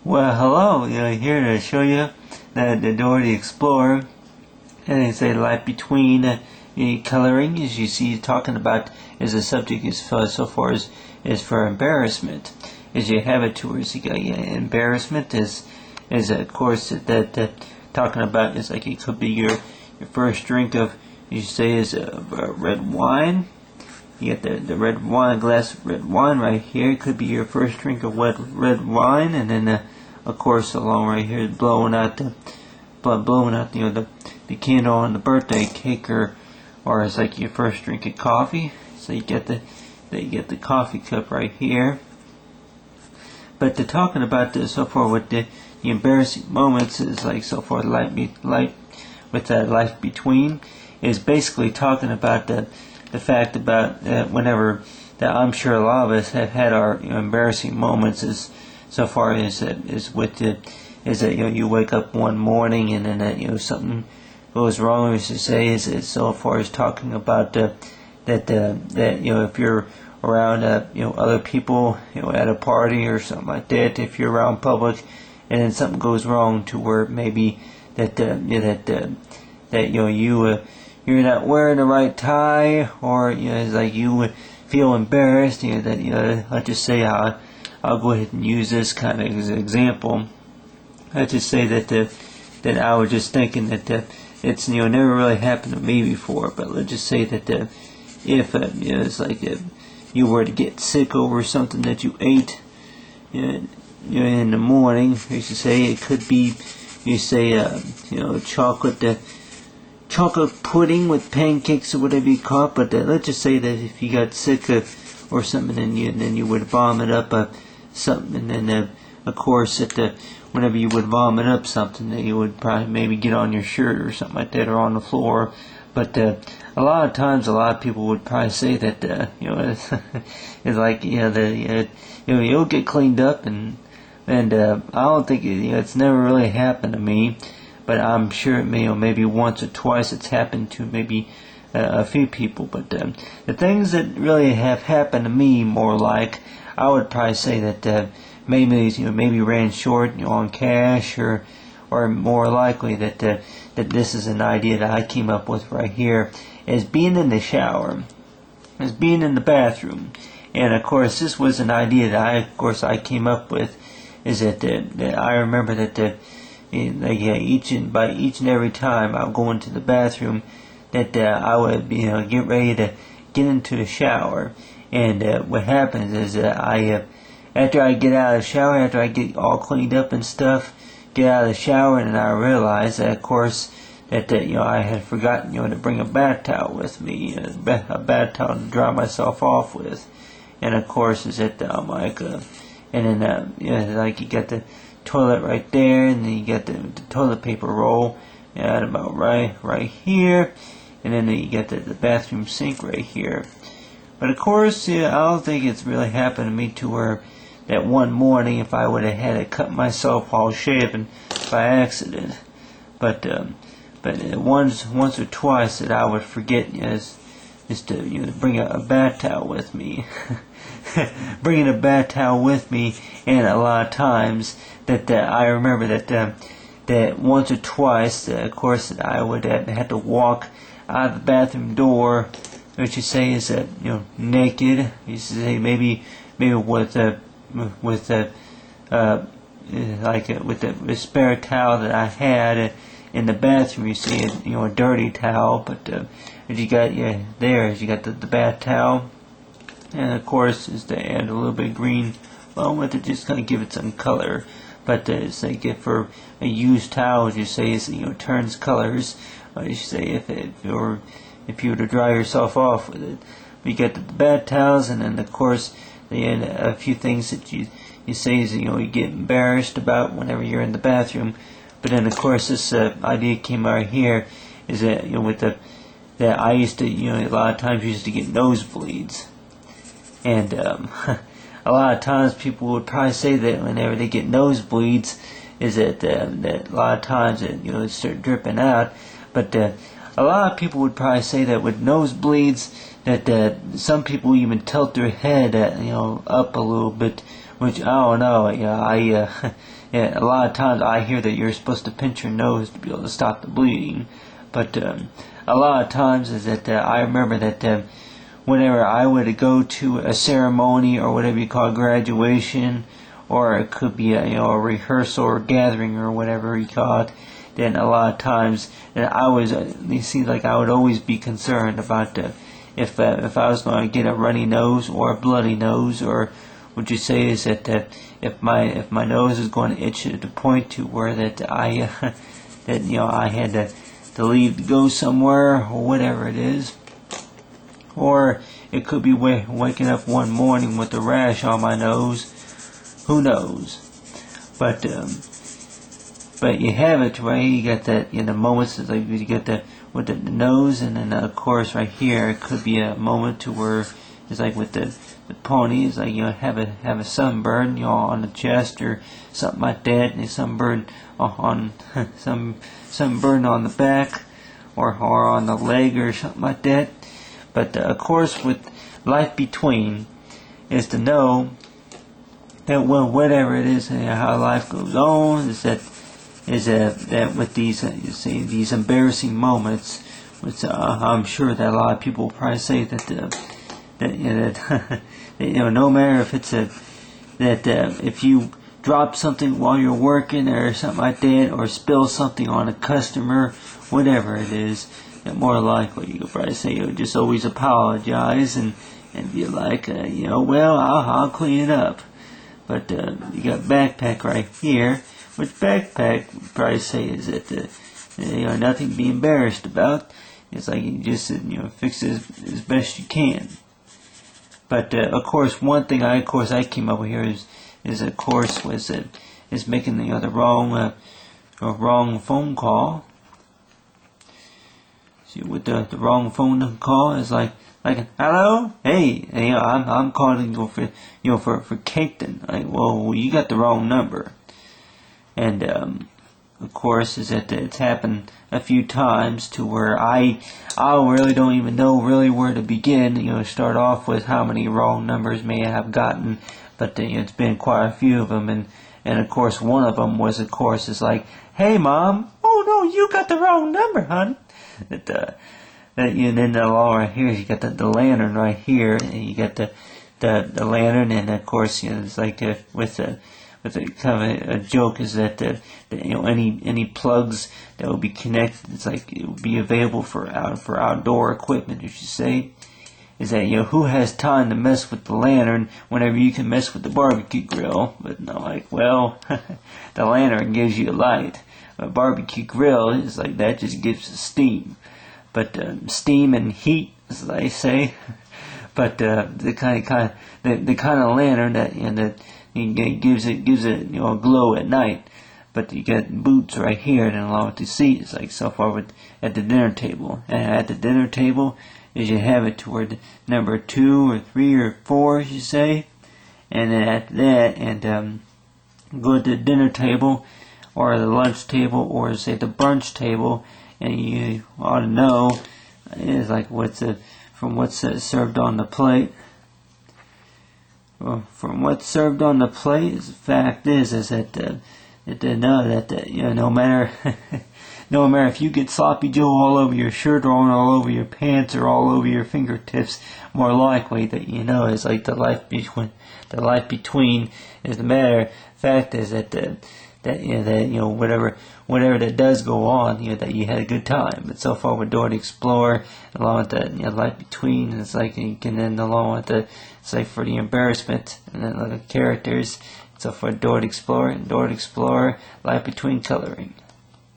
Well, hello. Here to show you the Dora the Explorer. And it's a light between coloring, as you see, talking about as the subject is so far as for embarrassment. As you have it towards embarrassment is of course that talking about is like it could be your first drink of, you say, is red wine. You get the red wine, glass of red wine right here. It could be your first drink of red wine, and then of course along right here blowing out the the candle on the birthday cake, or it's like your first drink of coffee. So you get the coffee cup right here. But the talking about this so far with the embarrassing moments is like so far light with that life between is basically talking about the fact about whenever that I'm sure a lot of us have had our embarrassing moments is so far is with the is that you wake up one morning and then something goes wrong, as you say, is so far as talking about that if you're around other people at a party or something like that, if you're around public and then something goes wrong to where maybe you're not wearing the right tie, or it's like you feel embarrassed, that let's just say I'll go ahead and use this kind of as an example. Let's just say that I was just thinking that it's never really happened to me before, but let's just say that if it's like if you were to get sick over something that you ate in the morning, you should say it could be chocolate pudding with pancakes or whatever you call it. But let's just say that if you got sick or something, then you would vomit up something, and then of course whenever you would vomit up something, that you would probably maybe get on your shirt or something like that, or on the floor. But a lot of times, a lot of people would probably say that it's like you'll get cleaned up, and I don't think it's never really happened to me, but I'm sure it maybe once or twice it's happened to maybe a few people. But the things that really have happened to me, more like, I would probably say that maybe ran short on cash, or more likely that this is an idea that I came up with right here, as being in the shower, as being in the bathroom. And of course this was an idea that I came up with, is that I remember that each and every time I'll go into the bathroom, that I would get ready to get into the shower, and what happens is after I get out of the shower, after I get all cleaned up and stuff, get out of the shower, and I realize that of course that I had forgotten to bring a bath towel with me, a bath towel to dry myself off with. And of course is that I'm like and then like you got the toilet right there, and then you got the toilet paper roll about right here, and then you got the bathroom sink right here. But of course, I don't think it's really happened to me to where that one morning if I would have had to cut myself while shaving by accident. But once or twice that I would forget is to bring a bath towel with me. Bringing a bath towel with me, and a lot of times that I remember that once or twice, of course, that I would have to walk out of the bathroom door, which you say is naked. You say maybe with the spare towel that I had in the bathroom. You see a dirty towel, but you got the bath towel, and of course is to add a little bit of green with it, just kind of give it some color. But it's like for a used towel, as you say, is turns colors. You say if you were to dry yourself off with it. But you get the bath towels, and then of course a few things that you say is you get embarrassed about whenever you're in the bathroom. But then of course this idea came out here, is that that I used to a lot of times used to get nosebleeds, and a lot of times people would probably say that whenever they get nosebleeds, is that a lot of times it start dripping out. But a lot of people would probably say that with nosebleeds, that some people even tilt their head up a little bit which I don't know. Yeah, a lot of times I hear that you're supposed to pinch your nose to be able to stop the bleeding, but a lot of times is that I remember that whenever I would go to a ceremony or whatever you call graduation, or it could be a rehearsal or gathering or whatever you call it, then a lot of times it seems like I would always be concerned about if I was going to get a runny nose or a bloody nose, or what you say is that if my nose is going to itch at the point to where that I had to leave to go somewhere or whatever it is. Or it could be waking up one morning with a rash on my nose. Who knows? But you have it right. You got that in the moments. It's like you get that with the nose, and then of course right here it could be a moment to where it's like with the pony. It's like have a sunburn on the chest or something like that, and a sunburn on sunburn on the back or on the leg or something like that. But of course, with life between, is to know that whatever it is, how life goes on, is that with these these embarrassing moments, which I'm sure that a lot of people will probably say that no matter if it's if you drop something while you're working or something like that, or spill something on a customer, whatever it is, that more likely you'll probably say you'll just always apologize and be like, well, I'll clean it up. But you got backpack right here, which backpack would probably say is that nothing to be embarrassed about. It's like you just fix it as best you can. But of course, one thing I came up with here is making the wrong phone call. See, with the wrong phone call is like hello, hey, I'm calling for Caton. Like, well, you got the wrong number. And of course, is that it's happened a few times to where I really don't even know really where to begin. Start off with how many wrong numbers may I have gotten, but it's been quite a few of them, and of course one of them was is like, hey mom, oh no, you got the wrong number, honey. And then the law right here, you got the lantern right here, and you got the lantern, and of course it's like with a kind of a joke is that any plugs that will be connected, it's like it will be available for outdoor equipment, if you say, is that who has time to mess with the lantern whenever you can mess with the barbecue grill? But no, like, well, the lantern gives you a light. A barbecue grill is like that, just gives us steam. But steam and heat, as they say. But the kind of lantern that gives it a glow at night. But you got boots right here, and along with the seat, it's like so far at the dinner table. And at the dinner table, is you have it toward number 2 or 3 or 4, as you say. And then after that, and go to the dinner table, or the lunch table, or say the brunch table, and you ought to know is like from what's served on the plate. Well, from what's served on the plate, the fact is that they know that no matter no matter if you get sloppy Joe all over your shirt or all over your pants or all over your fingertips, more likely that is like the life between is the matter. Fact is that whatever that does go on, that you had a good time. But so far with Dora the Explorer, along with the life between, it's like you can then along with it's like for the embarrassment and then the characters. So for Dora the Explorer and Dora the Explorer, life between coloring.